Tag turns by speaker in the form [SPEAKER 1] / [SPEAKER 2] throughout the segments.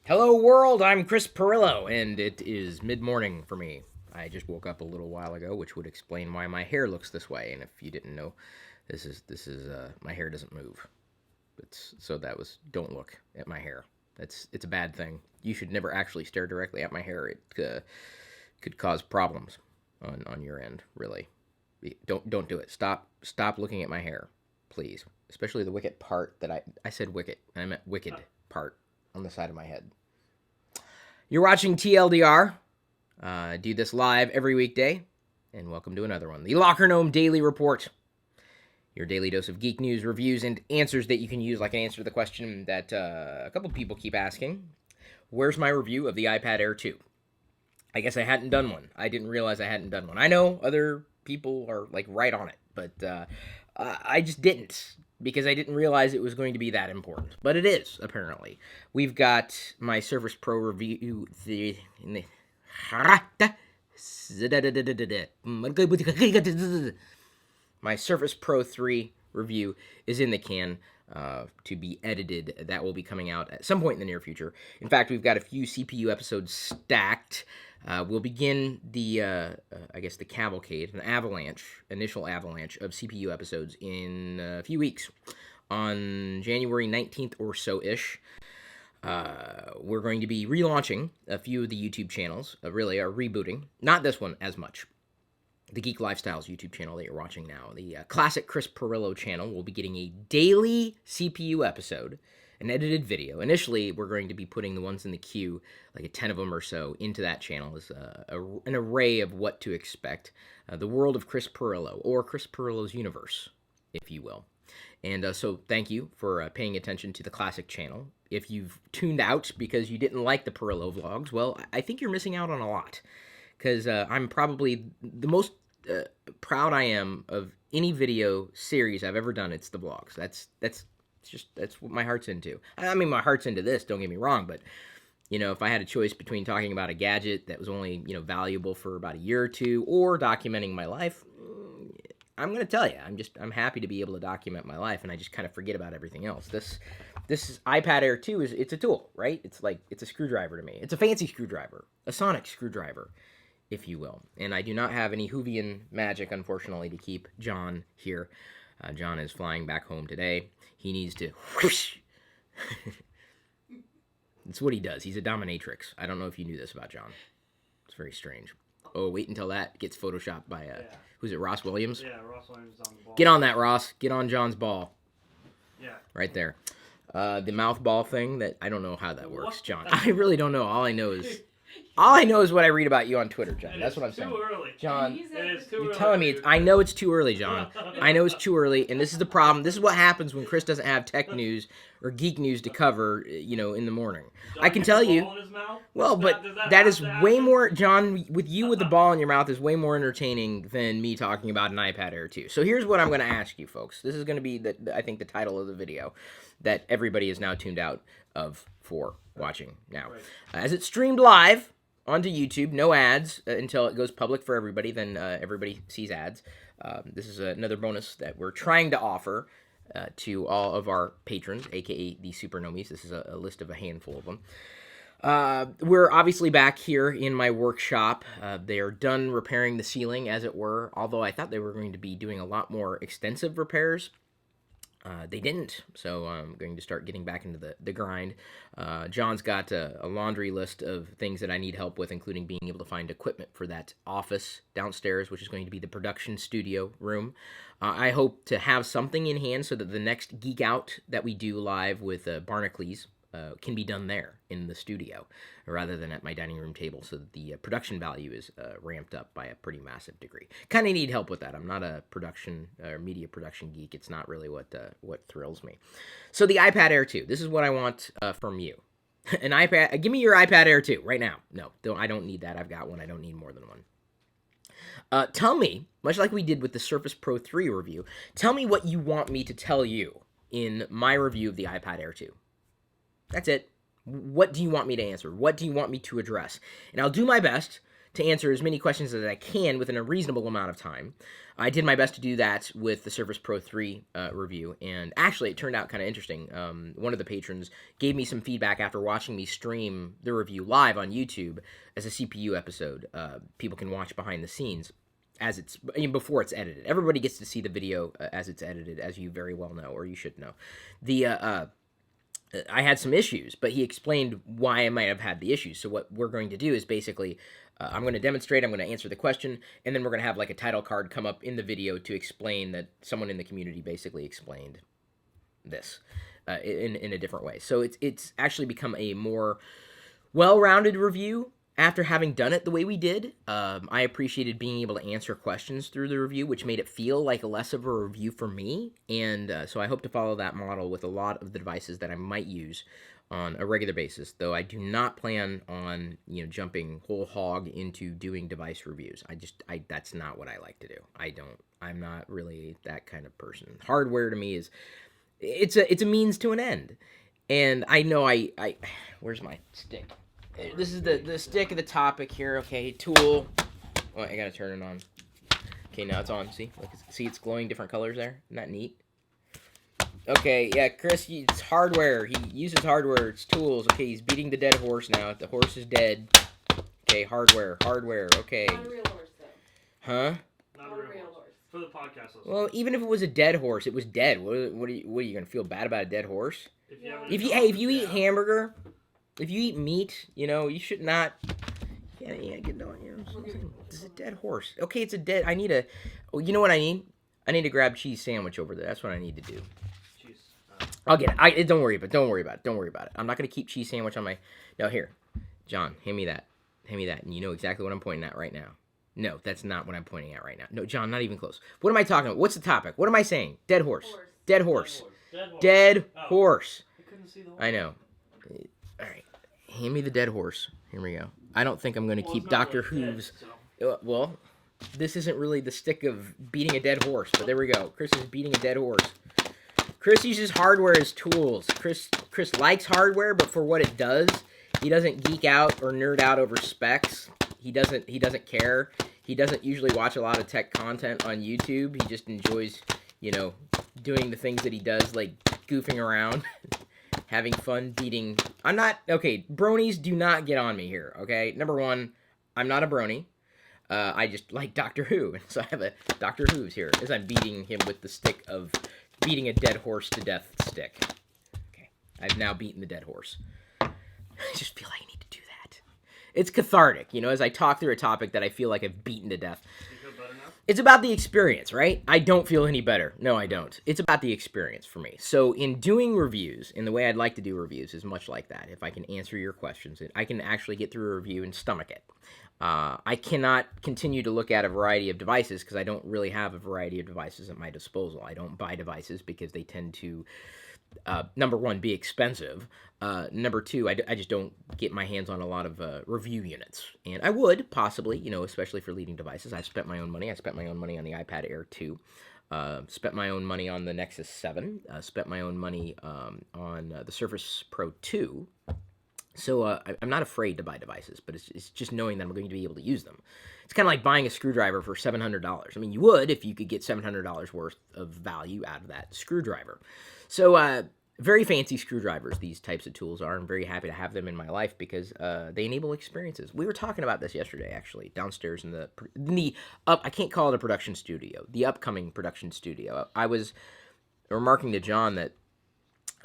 [SPEAKER 1] Hello world, I'm Chris Pirillo, and it is mid-morning for me. I just woke up a little while ago, which would explain why my hair looks this way. And if you didn't know, this is my hair doesn't move. Don't look at my hair. It's a bad thing. You should never actually stare directly at my hair. It could cause problems on your end, really. Don't do it. Stop looking at my hair, please. Especially the wicked part that I said wicked, and I meant wicked part on the side of my head. You're watching TLDR. Do this live every weekday, and welcome to another one. The LockerGnome Daily Report. Your daily dose of geek news, reviews, and answers that you can use, like an answer to the question that a couple people keep asking. Where's my review of the iPad Air 2? I guess I hadn't done one. I didn't realize I hadn't done one. I know other people are like right on it, but I just didn't, because I didn't realize it was going to be that important. But it is, apparently. We've got my Surface Pro review. My Surface Pro 3 review is in the can to be edited. That will be coming out at some point in the near future. In fact, we've got a few CPU episodes stacked. We'll begin the cavalcade, initial avalanche of CPU episodes in a few weeks. On January 19th or so-ish, we're going to be relaunching a few of the YouTube channels, really are rebooting. Not this one as much. The Geek Lifestyles YouTube channel that you're watching now. The classic Chris Pirillo channel will be getting a daily CPU episode, an edited video. Initially, we're going to be putting the ones in the queue, like a 10 of them or so, into that channel as an array of what to expect. The world of Chris Pirillo, or Chris Pirillo's universe, if you will. And so thank you for paying attention to the classic channel. If you've tuned out because you didn't like the Pirillo vlogs, well, I think you're missing out on a lot. Because I'm probably the most proud I am of any video series I've ever done. It's the vlogs. That's what my heart's into. I mean, my heart's into this, don't get me wrong, but if I had a choice between talking about a gadget that was only valuable for about a year or two, or documenting my life, I'm gonna tell you, I'm happy to be able to document my life, and I just kind of forget about everything else. This iPad Air 2 it's a tool, right? It's a screwdriver to me. It's a fancy screwdriver, a sonic screwdriver, if you will. And I do not have any Whovian magic, unfortunately, to keep John here. John is flying back home today. He needs to whoosh. It's what he does. He's a dominatrix. I don't know if you knew this about John. It's very strange. Oh, wait until that gets photoshopped by, who's it, Ross Williams?
[SPEAKER 2] Yeah, Ross Williams is on the ball.
[SPEAKER 1] Get on that, Ross. Get on John's ball.
[SPEAKER 2] Yeah.
[SPEAKER 1] Right there. The mouth ball thing, that I don't know how that works, John. I really don't know. All I know is what I read about you on Twitter, John. That's what I'm saying.
[SPEAKER 2] Too early.
[SPEAKER 1] John,
[SPEAKER 2] It is too
[SPEAKER 1] you're
[SPEAKER 2] early.
[SPEAKER 1] telling me, I know it's too early, John. I know it's too early, and this is the problem. This is what happens when Chris doesn't have tech news or geek news to cover, in the morning. I can tell you. Well, but that is way more, John, with the ball in your mouth is way more entertaining than me talking about an iPad Air 2. So here's what I'm going to ask you, folks. This is going to be, I think, the title of the video that everybody is now tuned out of for watching now.
[SPEAKER 2] Right.
[SPEAKER 1] As it's streamed live onto YouTube, no ads until it goes public for everybody, then everybody sees ads. This is another bonus that we're trying to offer to all of our patrons, aka the Supernomies. This is a list of a handful of them. We're obviously back here in my workshop. They are done repairing the ceiling, as it were, although I thought they were going to be doing a lot more extensive repairs. They didn't, so I'm going to start getting back into the grind. John's got a laundry list of things that I need help with, including being able to find equipment for that office downstairs, which is going to be the production studio room. I hope to have something in hand so that the next Geek Out that we do live with Barnacles can be done there in the studio rather than at my dining room table, so that the production value is ramped up by a pretty massive degree. Kind of need help with that. I'm not a production or media production geek. It's not really what thrills me. So the iPad Air 2, this is what I want from you. An iPad, give me your iPad Air 2 right now. No, I don't need that. I've got one. I don't need more than one. Tell me, much like we did with the Surface Pro 3 review, tell me what you want me to tell you in my review of the iPad Air 2. That's it. What do you want me to answer? What do you want me to address? And I'll do my best to answer as many questions as I can within a reasonable amount of time. I did my best to do that with the Surface Pro 3 review, and actually it turned out kind of interesting. One of the patrons gave me some feedback after watching me stream the review live on YouTube as a CPU episode. People can watch behind the scenes as it's before it's edited. Everybody gets to see the video as it's edited, as you very well know, or you should know. I had some issues, but he explained why I might have had the issues. So what we're going to do is basically, I'm going to demonstrate, I'm going to answer the question, and then we're going to have like a title card come up in the video to explain that someone in the community basically explained this in a different way. So it's actually become a more well-rounded review. After having done it the way we did, I appreciated being able to answer questions through the review, which made it feel like less of a review for me. And so I hope to follow that model with a lot of the devices that I might use on a regular basis, though I do not plan on, jumping whole hog into doing device reviews. That's not what I like to do. I'm not really that kind of person. Hardware to me it's a means to an end. And I know where's my stick? This is the stick of the topic here. Okay, tool. Oh, I gotta turn it on. Okay, now it's on. See, it's glowing different colors there. Isn't that neat? Okay, yeah, Chris, it's hardware. He uses hardware. It's tools. Okay, he's beating the dead horse now. The horse is dead. Okay, hardware. Okay.
[SPEAKER 3] Not a real horse, though.
[SPEAKER 1] Huh?
[SPEAKER 2] Not a real horse. For the podcast listeners.
[SPEAKER 1] Well, even if it was a dead horse, it was dead. What are you gonna feel bad about a dead horse? If you eat hamburger. If you eat meat, you should not. Yeah, get on. It's a dead horse. Okay, it's a dead. You know what I need? I need to grab cheese sandwich over there. That's what I need to do.
[SPEAKER 2] Cheese.
[SPEAKER 1] I'll get it. Don't worry about it. I'm not gonna keep cheese sandwich on my. No, here, John, hand me that. And you know exactly what I'm pointing at right now. No, that's not what I'm pointing at right now. No, John, not even close. What am I talking about? What's the topic? What am I saying? Dead horse. Dead horse. Dead horse.
[SPEAKER 2] I couldn't see the horse.
[SPEAKER 1] I know. All right. Hand me the dead horse. Here we go. I don't think I'm going to keep Dr. Who's. Well, this isn't really the stick of beating a dead horse, but there we go. Chris is beating a dead horse. Chris uses hardware as tools. Chris likes hardware, but for what it does, he doesn't geek out or nerd out over specs. He doesn't care. He doesn't usually watch a lot of tech content on YouTube. He just enjoys, doing the things that he does, like goofing around. Having fun beating. Bronies do not get on me here, okay? Number one, I'm not a brony. I just like Doctor Who. So I have a Doctor Who's here as I'm beating him with the stick of beating a dead horse to death stick. Okay, I've now beaten the dead horse. I just feel like I need to do that. It's cathartic, as I talk through a topic that I feel like I've beaten to death. It's about the experience, right? I don't feel any better. No, I don't. It's about the experience for me. So in doing reviews, in the way I'd like to do reviews is much like that. If I can answer your questions, I can actually get through a review and stomach it. I cannot continue to look at a variety of devices because I don't really have a variety of devices at my disposal. I don't buy devices because they tend to, number one, be expensive. Number two, I just don't get my hands on a lot of review units. And I would, possibly, especially for leading devices. I've spent my own money. I spent my own money on the iPad Air 2. Spent my own money on the Nexus 7. Spent my own money on the Surface Pro 2. So I'm not afraid to buy devices, but it's just knowing that I'm going to be able to use them. It's kind of like buying a screwdriver for $700. I mean, you would if you could get $700 worth of value out of that screwdriver. So very fancy screwdrivers, these types of tools are. I'm very happy to have them in my life because they enable experiences. We were talking about this yesterday, actually, downstairs in I can't call it a production studio, the upcoming production studio. I was remarking to John that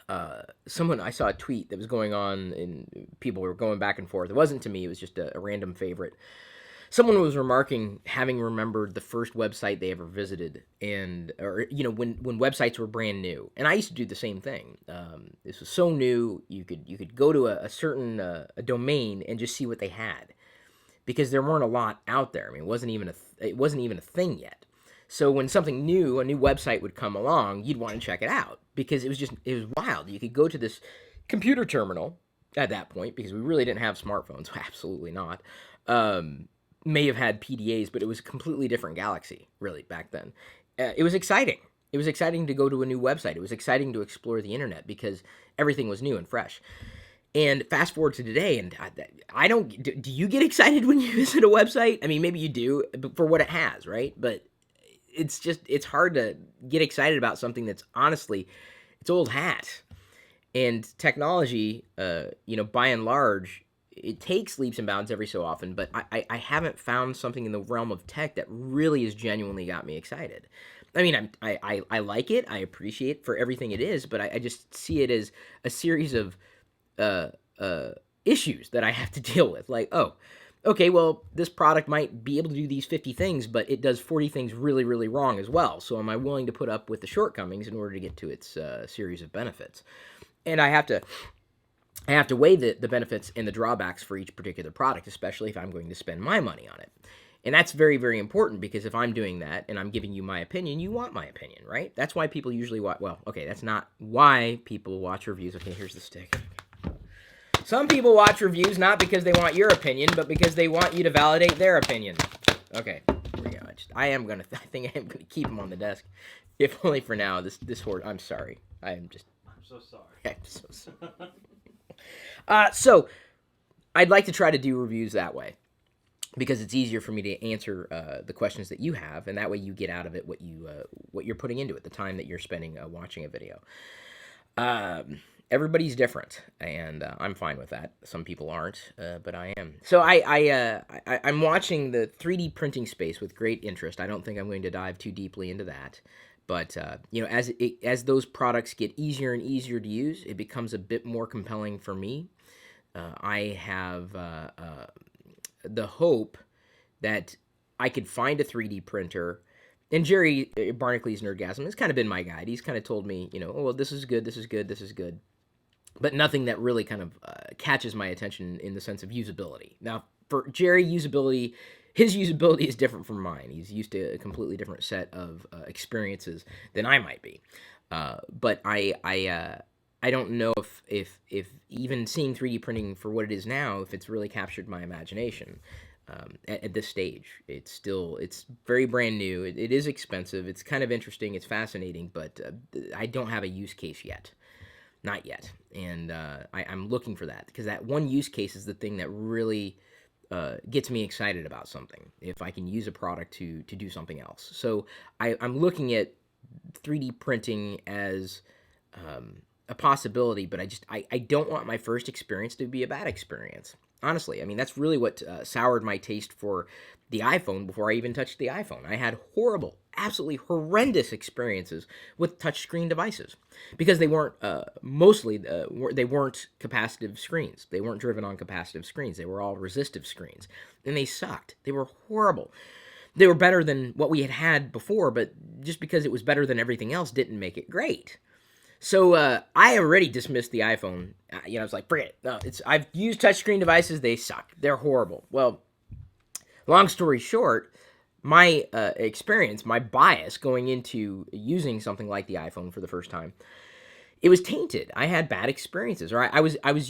[SPEAKER 1] I saw a tweet that was going on and people were going back and forth. It wasn't to me, it was just a random favorite. Someone was remarking having remembered the first website they ever visited when websites were brand new. And I used to do the same thing. This was so new, you could go to a certain a domain and just see what they had. Because there weren't a lot out there. I mean, it wasn't even a thing yet. So when something new, a new website would come along, you'd want to check it out because it was wild. You could go to this computer terminal at that point because we really didn't have smartphones. Absolutely not. May have had PDAs, but it was a completely different galaxy, really, back then. It was exciting. It was exciting to go to a new website. It was exciting to explore the internet because everything was new and fresh. And fast forward to today, and I don't. Do you get excited when you visit a website? I mean, maybe you do for what it has, right? But it's hard to get excited about something that's honestly, it's old hat. And technology, by and large, it takes leaps and bounds every so often, but I haven't found something in the realm of tech that really has genuinely got me excited. I mean, I like it, I appreciate it for everything it is, but I just see it as a series of uh, uh, issues that I have to deal with. Like, oh, okay, well, this product might be able to do these 50 things, but it does 40 things really, really wrong as well. So am I willing to put up with the shortcomings in order to get to its series of benefits? And I have to weigh the benefits and the drawbacks for each particular product, especially if I'm going to spend my money on it. And that's very, very important, because if I'm doing that and I'm giving you my opinion, you want my opinion, right? That's why people usually watch. Well, okay, that's not why people watch reviews. Okay, here's the stick. Some people watch reviews not because they want your opinion, but because they want you to validate their opinion. Okay, here we go. I think I am gonna keep them on the desk, if only for now. This horse. I'm sorry. I'm
[SPEAKER 2] so sorry.
[SPEAKER 1] I'm so sorry. So I'd like to try to do reviews that way, because it's easier for me to answer the questions that you have, and that way you get out of it what you're putting into it, the time that you're spending watching a video. Everybody's different, and I'm fine with that. Some people aren't, but I am. So I'm watching the 3D printing space with great interest. I don't think I'm going to dive too deeply into that, but as those products get easier and easier to use, it becomes a bit more compelling for me. I have the hope that I could find a 3D printer. And Jerry Barnakley's Nerdgasm has kind of been my guide. He's kind of told me, oh, well, this is good, this is good, this is good. But nothing that really kind of catches my attention in the sense of usability. Now, for Jerry, his usability is different from mine. He's used to a completely different set of experiences than I might be. But I don't know if even seeing 3D printing for what it is now, if it's really captured my imagination. At this stage, it's very brand new. It is expensive. It's kind of interesting. It's fascinating, but I don't have a use case yet. Not yet. And I'm looking for that, because that one use case is the thing that really gets me excited about something, if I can use a product to do something else. So I'm looking at 3D printing as a possibility, but I don't want my first experience to be a bad experience. Honestly, I mean, that's really what soured my taste for the iPhone before I even touched the iPhone. I had horrible, absolutely horrendous experiences with touchscreen devices, because they weren't they weren't capacitive screens. They weren't driven on capacitive screens. They were all resistive screens, and they sucked. They were horrible. They were better than what we had before, but just because it was better than everything else didn't make it great. So I already dismissed the iPhone. I was like, forget it. No, I've used touchscreen devices. They suck. They're horrible. Well, long story short, my experience, my bias going into using something like the iPhone for the first time, it was tainted. I had bad experiences, or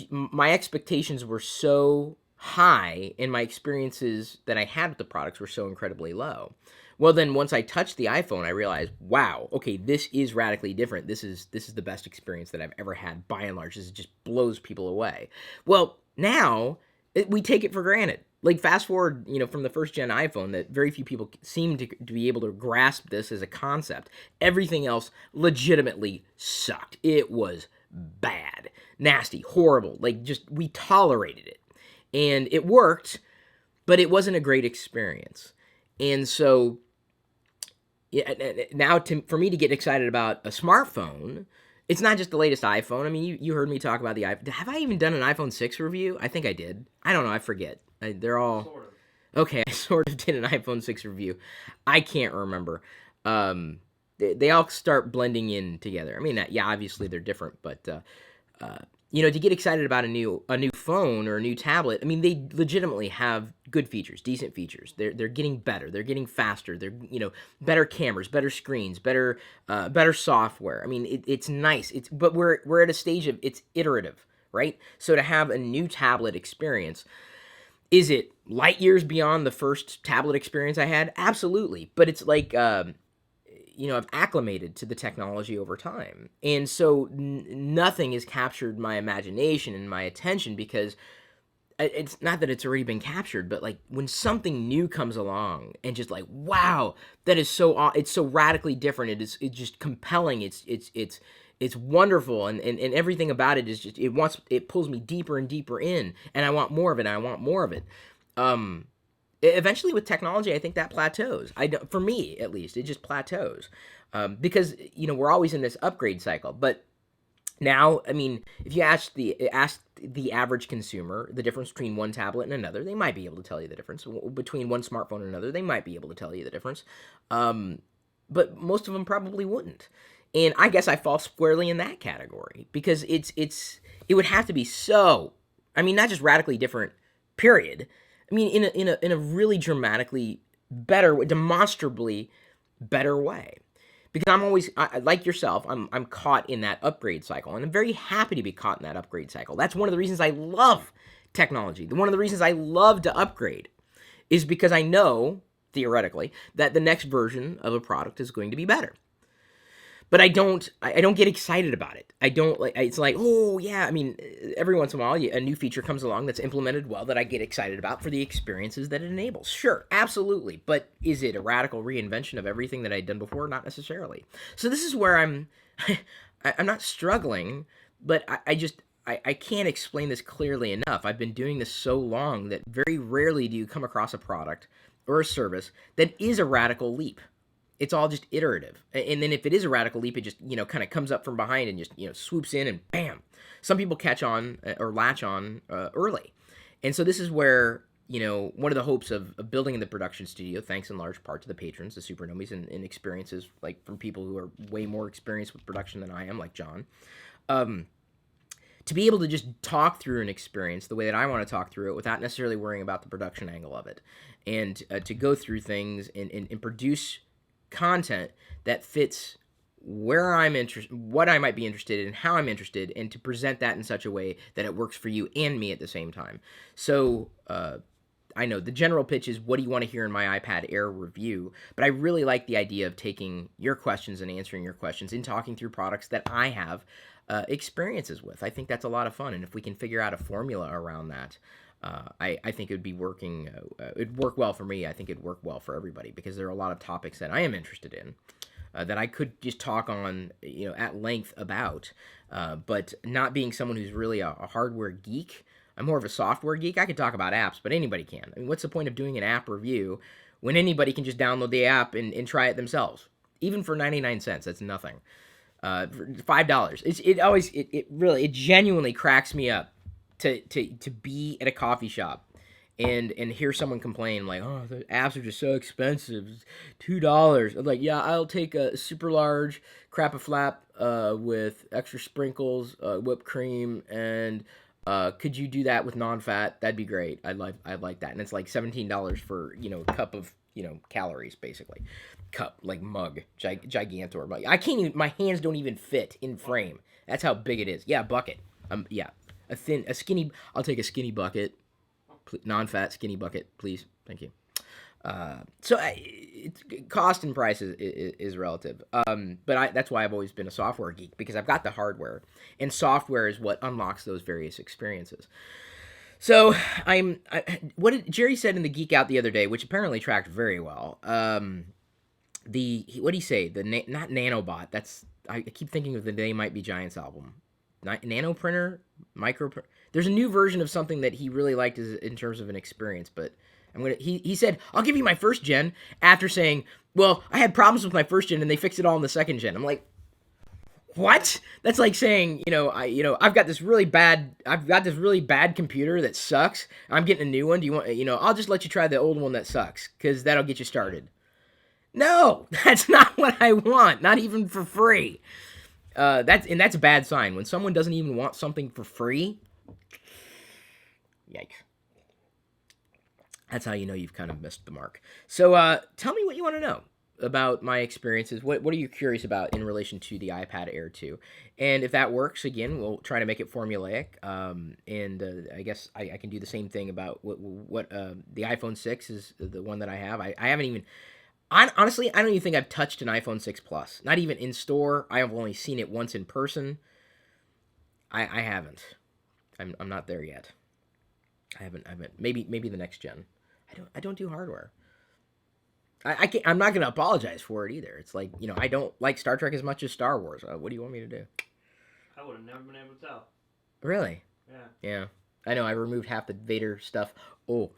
[SPEAKER 1] my expectations were so high, and my experiences that I had with the products were so incredibly low. Well, then once I touched the iPhone, I realized, wow, okay, this is radically different. This is the best experience that I've ever had, by and large. This just blows people away. Well, now we take it for granted. Like, fast forward, from the first gen iPhone, that very few people seem to be able to grasp this as a concept. Everything else legitimately sucked. It was bad, nasty, horrible. Like, just, we tolerated it. And it worked, but it wasn't a great experience. And so now for me to get excited about a smartphone, it's not just the latest iPhone. I mean, you heard me talk about the iPhone. Have I even done an iPhone 6 review? I think I did. I don't know. I forget. They're all...
[SPEAKER 2] Sort of.
[SPEAKER 1] Okay, I sort of did an iPhone 6 review. I can't remember. They all start blending in together. I mean, yeah, obviously they're different, but... to get excited about a new phone or a new tablet, I mean, they legitimately have good features, decent features. They're getting better. They're getting faster. They're better cameras, better screens, better software. I mean, it's nice. But we're at a stage of it's iterative, right? So to have a new tablet experience, is it light years beyond the first tablet experience I had? Absolutely. But it's like I've acclimated to the technology over time. And so nothing has captured my imagination and my attention because it's not that it's already been captured, but like when something new comes along and just like, wow, that is it's so radically different. It's just compelling. It's wonderful. And everything about it is just, it pulls me deeper and deeper in, and I want more of it. And I want more of it. Eventually with technology, I think that plateaus. For me at least, it just plateaus, because we're always in this upgrade cycle. But now, I mean, if you ask the average consumer the difference between one tablet and another, they might be able to tell you the difference. Between one smartphone and another, they might be able to tell you the difference. But most of them probably wouldn't. And I guess I fall squarely in that category because it would have to be so. I mean, not just radically different. Period. I mean, in a really dramatically better, demonstrably better way. Because I'm always, like yourself, I'm caught in that upgrade cycle, and I'm very happy to be caught in that upgrade cycle. That's one of the reasons I love technology. One of the reasons I love to upgrade is because I know, theoretically, that the next version of a product is going to be better. But I don't get excited about it. I don't like. It's like, oh yeah. I mean, every once in a while, a new feature comes along that's implemented well that I get excited about for the experiences that it enables. Sure, absolutely. But is it a radical reinvention of everything that I'd done before? Not necessarily. So this is where I'm not struggling, but I can't explain this clearly enough. I've been doing this so long that very rarely do you come across a product or a service that is a radical leap. It's all just iterative. And then if it is a radical leap, it just, kind of comes up from behind and just, swoops in and bam. Some people catch on or latch on early. And so this is where, one of the hopes of building in the production studio, thanks in large part to the patrons, the supernomies, and experiences like from people who are way more experienced with production than I am, like John, to be able to just talk through an experience the way that I want to talk through it without necessarily worrying about the production angle of it. And to go through things and produce content that fits where I'm interested, what I might be interested in, how I'm interested, and to present that in such a way that it works for you and me at the same time. So I know the general pitch is, what do you want to hear in my iPad Air review? But I really like the idea of taking your questions and answering your questions and talking through products that I have experiences with. I think that's a lot of fun, and if we can figure out a formula around that, I think it would be working. It'd work well for me. I think it'd work well for everybody because there are a lot of topics that I am interested in that I could just talk on, at length about. But not being someone who's really a hardware geek, I'm more of a software geek. I could talk about apps, but anybody can. I mean, what's the point of doing an app review when anybody can just download the app and try it themselves? Even for 99 cents, that's nothing. $5. It genuinely cracks me up to be at a coffee shop and hear someone complain like, oh, the apps are just so expensive, it's $2. I'm like, yeah, I'll take a super large crap a flap with extra sprinkles, whipped cream, and could you do that with non-fat? That'd be great. I'd like that. And it's like $17 for a cup of calories, basically. Cup, like mug, gigantor. I can't even, my hands don't even fit in frame. That's how big it is. Yeah, bucket. Yeah. A skinny, I'll take a skinny bucket, non-fat skinny bucket, please. Thank you. Cost and price is relative. But that's why I've always been a software geek, because I've got the hardware, and software is what unlocks those various experiences. So what did Jerry said in the Geek Out the other day, which apparently tracked very well. What did he say? Not nanobot. I keep thinking of the They Might Be Giants album. Nano printer, there's a new version of something that he really liked in terms of an experience, but he said, I'll give you my first gen, after saying, well, I had problems with my first gen and they fixed it all in the second gen. I'm like, what? That's like saying, I've got this really bad computer that sucks. I'm getting a new one. Do you want, I'll just let you try the old one that sucks, because that'll get you started. No, that's not what I want. Not even for free. That's a bad sign. When someone doesn't even want something for free, yikes. That's how you know you've kind of missed the mark. So tell me what you want to know about my experiences. What are you curious about in relation to the iPad Air 2? And if that works, again, we'll try to make it formulaic. I guess I can do the same thing about what the iPhone 6 is, the one that I have. I haven't even... Honestly, I don't even think I've touched an iPhone 6 Plus. Not even in store. I have only seen it once in person. I haven't. I'm not there yet. I haven't. Maybe the next gen. I don't do hardware. I can't, I'm not gonna apologize for it either. It's like, I don't like Star Trek as much as Star Wars. What do you want me to do?
[SPEAKER 2] I would have never been able to tell.
[SPEAKER 1] Really?
[SPEAKER 2] Yeah.
[SPEAKER 1] Yeah. I know. I removed half the Vader stuff. Oh,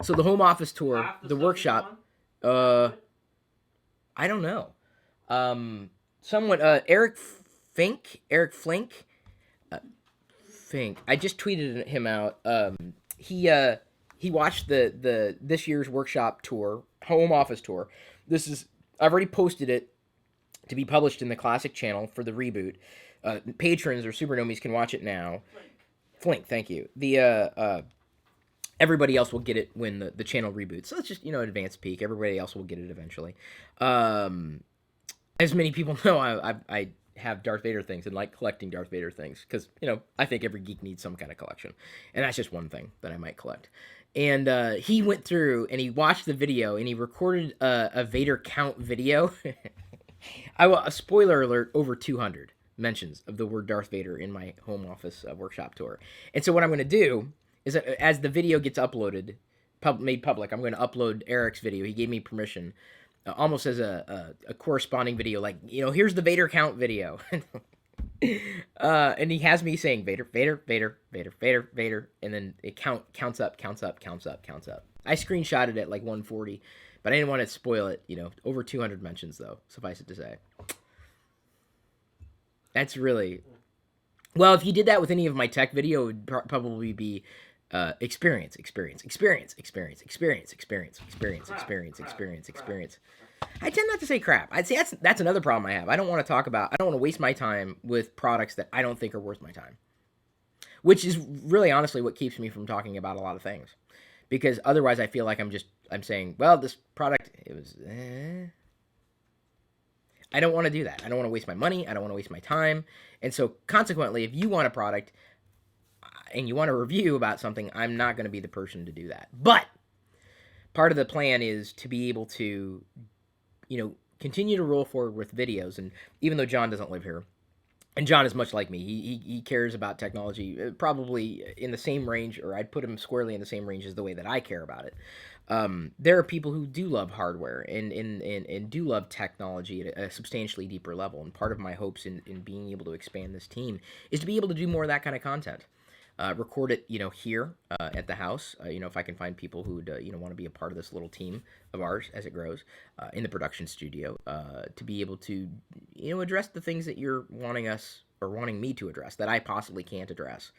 [SPEAKER 1] so the home office tour, the workshop. I don't know. Someone, Eric Flink. I just tweeted him out. He watched the this year's workshop tour, home office tour. I've already posted it to be published in the classic channel for the reboot. Patrons or supernomies can watch it now. Flink, thank you. The everybody else will get it when the channel reboots. So it's just, an advanced peek. Everybody else will get it eventually. As many people know, I have Darth Vader things and like collecting Darth Vader things because, I think every geek needs some kind of collection. And that's just one thing that I might collect. And he went through and he watched the video and he recorded a Vader count video. A spoiler alert, over 200 mentions of the word Darth Vader in my home office workshop tour. And so what I'm going to do is that as the video gets uploaded, made public, I'm going to upload Eric's video. He gave me permission, almost as a corresponding video, like, here's the Vader count video. And he has me saying Vader, Vader, Vader, Vader, Vader, Vader, and then it counts up. I screenshotted it like 140, but I didn't want to spoil it. Over 200 mentions though, suffice it to say. That's really well. If you did that with any of my tech video, it would probably be experience. I tend not to say crap. I'd say that's another problem I have. I don't want to waste my time with products that I don't think are worth my time. Which is really honestly what keeps me from talking about a lot of things. Because otherwise I feel like I'm saying, well, this product, it was I don't want to do that. I don't want to waste my money. I don't want to waste my time. And so consequently, if you want a product and you want a review about something, I'm not going to be the person to do that. But part of the plan is to be able to, continue to roll forward with videos. And even though John doesn't live here, and John is much like me, he cares about technology probably in the same range, or I'd put him squarely in the same range as the way that I care about it. There are people who do love hardware and do love technology at a substantially deeper level. And part of my hopes in being able to expand this team is to be able to do more of that kind of content. Record it, here at the house. If I can find people who would, want to be a part of this little team of ours as it grows in the production studio, to be able to, address the things that you're wanting me to address that I possibly can't address.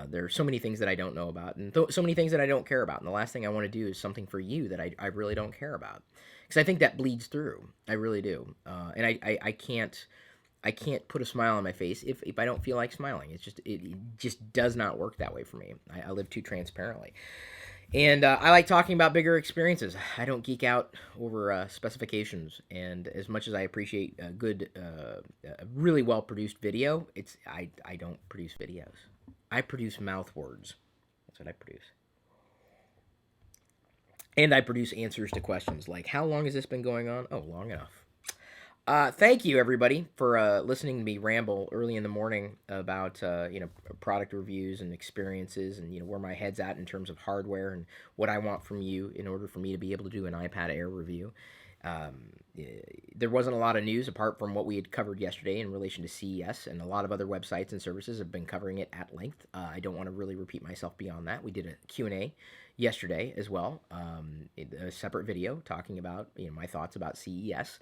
[SPEAKER 1] There are so many things that I don't know about, and so many things that I don't care about. And the last thing I want to do is something for you that I really don't care about, because I think that bleeds through. I really do, and I can't put a smile on my face if I don't feel like smiling. It just does not work that way for me. I live too transparently. And I like talking about bigger experiences. I don't geek out over specifications. And as much as I appreciate a good, really well-produced video, I don't produce videos. I produce mouth words. That's what I produce. And I produce answers to questions like, how long has this been going on? Oh, long enough. Thank you, everybody, for listening to me ramble early in the morning about product reviews and experiences, and where my head's at in terms of hardware and what I want from you in order for me to be able to do an iPad Air review. There wasn't a lot of news apart from what we had covered yesterday in relation to CES, and a lot of other websites and services have been covering it at length. I don't want to really repeat myself beyond that. We did a Q&A yesterday as well, a separate video talking about my thoughts about CES.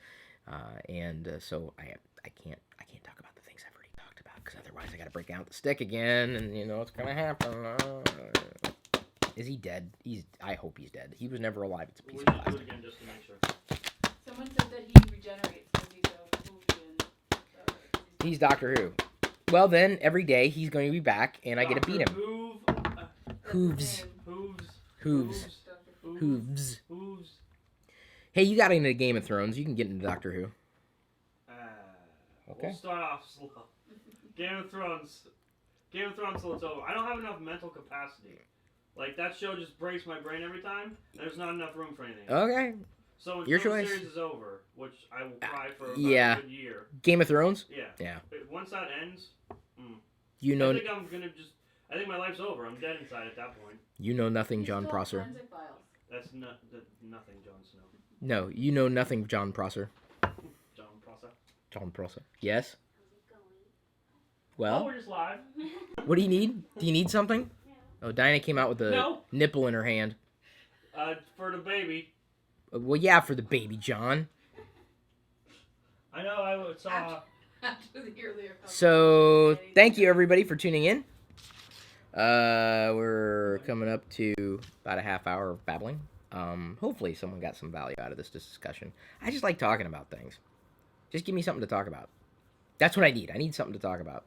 [SPEAKER 1] So I can't talk about the things I've already talked about, because otherwise I got to break out the stick again, and what's gonna happen. Is he dead? I hope he's dead. He was never alive. It's a piece of plastic.
[SPEAKER 2] Do it again just to make sure.
[SPEAKER 3] Someone said that he regenerates because he's a movie.
[SPEAKER 1] He's Doctor Who. Well then, every day he's going to be back, and I get to beat him. Hooves. Hey, you got into Game of Thrones. You can get into Doctor Who.
[SPEAKER 2] Okay. We'll start off slow. Game of Thrones till it's over. I don't have enough mental capacity. Like, that show just breaks my brain every time. There's not enough room for anything.
[SPEAKER 1] Okay.
[SPEAKER 2] So
[SPEAKER 1] Your
[SPEAKER 2] until the
[SPEAKER 1] choice.
[SPEAKER 2] series is over, which I will cry for about
[SPEAKER 1] yeah.
[SPEAKER 2] a good year.
[SPEAKER 1] Game of Thrones?
[SPEAKER 2] Yeah.
[SPEAKER 1] Yeah.
[SPEAKER 2] But once that ends,
[SPEAKER 1] You know,
[SPEAKER 2] I think I'm gonna just. I think my life's over. I'm dead inside at that point.
[SPEAKER 1] you know nothing,
[SPEAKER 3] He's
[SPEAKER 1] John
[SPEAKER 3] got
[SPEAKER 1] Prosser.
[SPEAKER 3] Forensic Files.
[SPEAKER 2] That's nothing, Jon Snow.
[SPEAKER 1] No, you know nothing, John Prosser.
[SPEAKER 2] Jon Prosser.
[SPEAKER 1] John Prosser. Yes?
[SPEAKER 2] Oh,
[SPEAKER 1] Well,
[SPEAKER 2] we're just live.
[SPEAKER 1] what do you need? Do you need something? Oh, Dinah came out with a
[SPEAKER 2] No.
[SPEAKER 1] nipple in her hand.
[SPEAKER 2] For the baby.
[SPEAKER 1] Well, yeah, for the baby, John.
[SPEAKER 2] I know. I saw.
[SPEAKER 3] After the earlier
[SPEAKER 1] So, thank you everybody for tuning in. We're coming up to about a half hour of babbling. Hopefully someone got some value out of this discussion. I just like talking about things. Just give me something to talk about. That's what I need. I need something to talk about.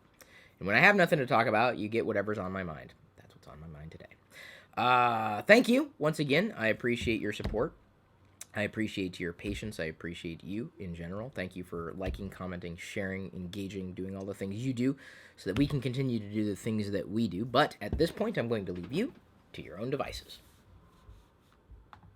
[SPEAKER 1] And when I have nothing to talk about, you get whatever's on my mind. That's what's on my mind today. Thank you once again. I appreciate your support. I appreciate your patience. I appreciate you in general. Thank you for liking, commenting, sharing, engaging, doing all the things you do so that we can continue to do the things that we do. But at this point, I'm going to leave you to your own devices.